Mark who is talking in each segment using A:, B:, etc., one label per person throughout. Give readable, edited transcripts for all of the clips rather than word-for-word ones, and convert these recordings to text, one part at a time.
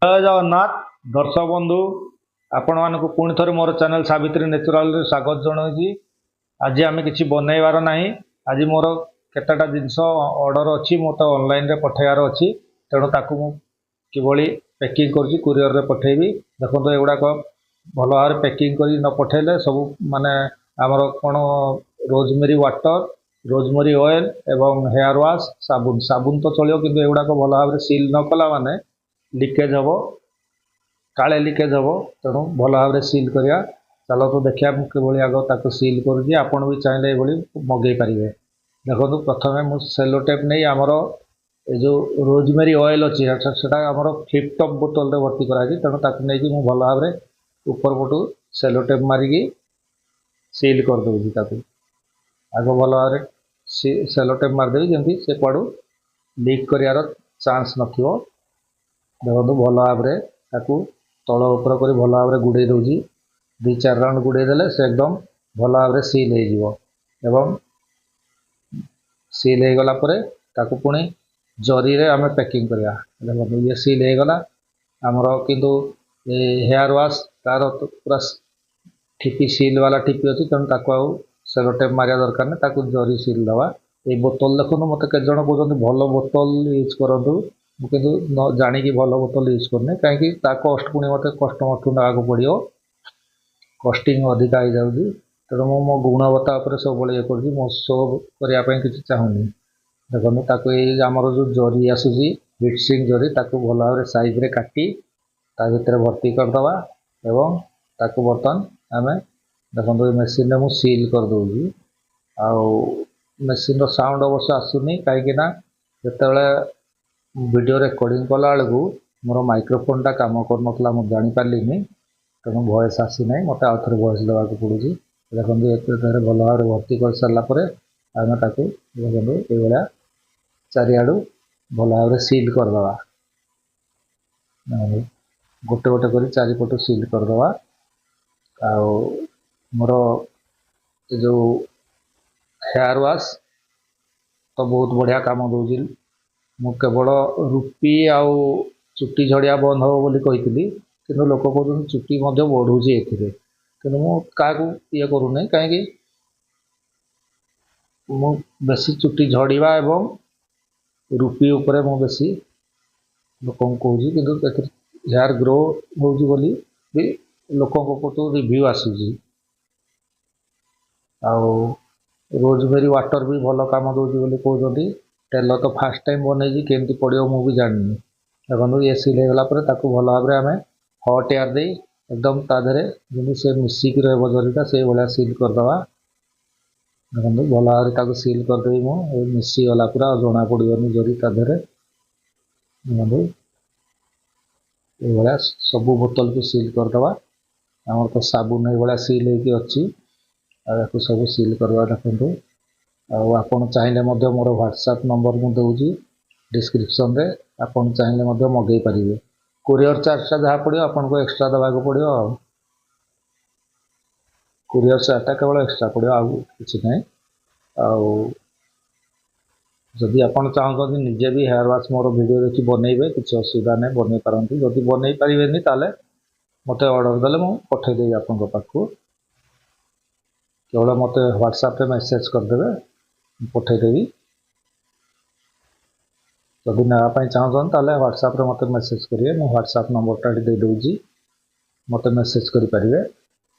A: जय जगन्नाथ दर्शक बंधु आपण मानक पुणी थे मोर चैनल सावित्री नेचुराल स्वागत जनाऊँगी। आज आम कि बनइबार ना आज मोर केतटा जिनस ऑर्डर अच्छी मत ऑनलाइन रे पठेबार अच्छी तेणु ताकू किभली पैकिंग कर कुरियर रे पठेबी। देखो एगुड़ाक भल भाव पैकिंग कर न पठेले सब माने आमर कौन रोजमेरी वाटर रोजमेरी ऑयल एवं हेयर वाश साबुन साबुन तो चलो कि एगुड़ाक भल भाव सील न कला माने लिकेज हम काले लिकेज हम तेणु भल भाव सील करिया। चलो तो देखिए किभली आग ताको सील करुँगी। आपण भी चाहिए ये मगै पारे। देखो प्रथम मुझे सेलो टेप नहीं आमर जो रोजमेरी ऑयल अच्छी से आमर फ्लिप टॉप बोतल भर्ती कराई तेणु ताकू नहीं मुझे भल भाव ऊपर पटू सेलो टेप मारिकी सील कर दूँगी। ताकू आग भल भाव सेलो टेप मारिदेवी जमी से कुआड़ू लीक करार चांस नथिबो। देखो भल भाव तल उपर कर भल भाव गुड़े दूसरी दु चार राउंड गुड़े देले से एकदम भल भाव सील हो सील हो गला ताकू पुणी जरी रे आमे पैकिंग करवा। देखो ये सील हो गला आमर किंतु हेयर वाश तार तो पूरा ठिपी सील वाला ठिपी अच्छी तेणु ताकू सेलो टेप मारिया दरकार नहीं ताकू जरी सील दवा। ये बोतल देखो मत के जन कहते भल बोतल यूज करूँ किंतु न जाणिकी भल बोतल यूज करने कहीं कस्ट पुणी मत कस्टमर ठूँ ना पड़ो कस्टिंग अधिका हो जाऊँगी। तेणु मो गुणवत्ता सब ये कर शो करने कि चाहूनी। देखो ताकू आमर जो जरी आसूसी हिटसिंग जरी ताकू भल भाव साइज रे काटी ता भीतर भर्ती करदवा एवं ताकू बर्तमान आम देखो मेसीन में सील कर दूँगी। आउ मेसीन साउंड अवश्य आसुनी कहीं जिते वीडियो रेकर्डिंग कला बेलू मोर माइक्रोफोन टा काम करनला मुझे जापारे तेणु वॉइस आसी ना मत आउ थे वॉइस देवा पड़ू। देखो ये भल भाव भर्ती कर सारापर आम ताकू देखो ये चारिआडू भल भाव सील करदवा। गोटे गोटे कर चारिपटू सील करदवा। आउ मोर जो हेयर वाश तो बहुत बढ़िया काम दूसरी मु केवल रुपी आउ चुट्टी झड़िया बंद हम बोली कही कि लोक कहते चुट्टी बढ़ुची ए तेणु क्या ये करूना कहीं मु बेसी चुट्टी झड़िया एवं रुपी उपरे मु बेसी लोक कहूँ कि हेयर ग्रो होगी बोली भी लोक रिव्यू आसूसी। आउ रोजमेरी वाटर भी भल काम दूसरी बोली कहते तेल तो फास्ट टाइम बनई केमती पड़ो मु भी जानी। देखो ये सील हो गला भल भाव आम हट एयर दे एकदम तादे जमी से मिसिक रहीटा से भाया सील करदवा। देखो भल भाव सील करदेवी मुझे मिसीगला पूरा जना पड़ोनी जरी तादे। देखो ये सबू बोतल को सील करदवा। आमर तो साबुन ये सील हो सब सील करवा। देखो आपड़ चाहिए मोर व्हाट्सएप नंबर मुझे दूसरी डिस्क्रिप्शन रे आपड़ चाहिए मगै पारे। कुरियर चार्जटा जहाँ पड़ो आपन को एक्सट्रा देवाक पड़ो। कुरियर चार्जटा केवल एक्सट्रा पड़ो आउ कि ना। जदि आपन चाहते निजे भी हेयर वाश मोर वीडियो देखी बनइबे किसी असुविधा नहीं बनई पारती। जदि बनई पारे ताले मत ऑर्डर देले मु पठेदेवी आपन पाखु केवल मत व्हाट्सएप रे मेसेज करदे पठेदेवी। जदि नापी चाहते व्हाट्सएप रे मत मेसेज करेंगे मो व्हाट्सएप नंबरटा दे दूँगी मत मेसेज करेंगे।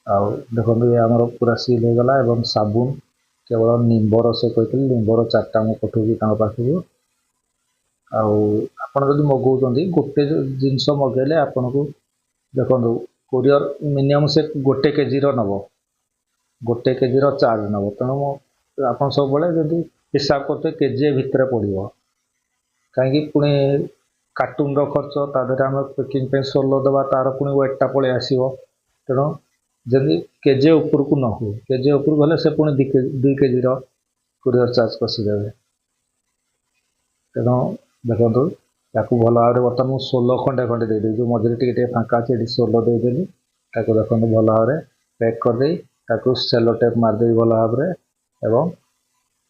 A: आउ देखो ये आमर पूरा सील हो गला एवं साबुन केवल निम्बर से कहते निम्बर 4टा मुझे पठाऊँगी पाखु। आपड़ जब मगाऊँ गोटे जिनस मगेले आपन को देखो कुरियर मिनिमम से गोटे केजी नब गोटे केजी चार्ज नब। तेणु आप सब जब हिसाब करते केजी भितर पड़ो कहीं पुणी कार्टून खर्च तादे आम पैकिंग सोलो देवा तार पुणी वेटटा पलि आसो। तेणु जदि केजे उपरक न हुए केजे उपरक हेल्ले से पुणी 2 केजी कुरियर चार्ज कसीदेवे। तेणु देखो या भल भाव बर्तमान मुझे 16 खंडे खंडे दे जो मझे टे फाँका अच्छे 16 देदेली ताको देखो भल भाव पैक करदे सेलो टेप मारदेवी भल भाव एवं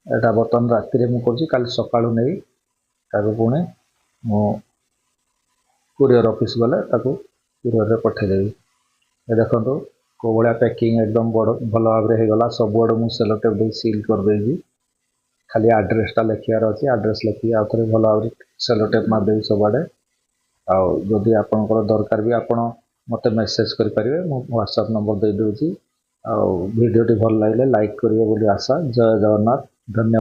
A: एटा बर्तमान राति मुझे काली सका नहीं पुणी मो कुरियर ऑफिस गले ताको कुरियर रे पठे देबी। ए देखंतु को भलिया पैकिंग एकदम बड़ भल भाव रे हे गला सब आड़ मु सेलो टेप दे सील कर देबी। खाली एड्रेस टा लिखियार अछि एड्रेस लिखि आ थरे भल भाव रे सेलो टेप मार देबी सब आड़े। आ जदि आपनकर दरकार भी आपण मते मेसेज करि परिबे मु व्हाट्सएप नंबर दे दोछि। आ वीडियो टी भल लागले लाइक करिवे बोली आशा। जय जगन्नाथ। धन्यवाद।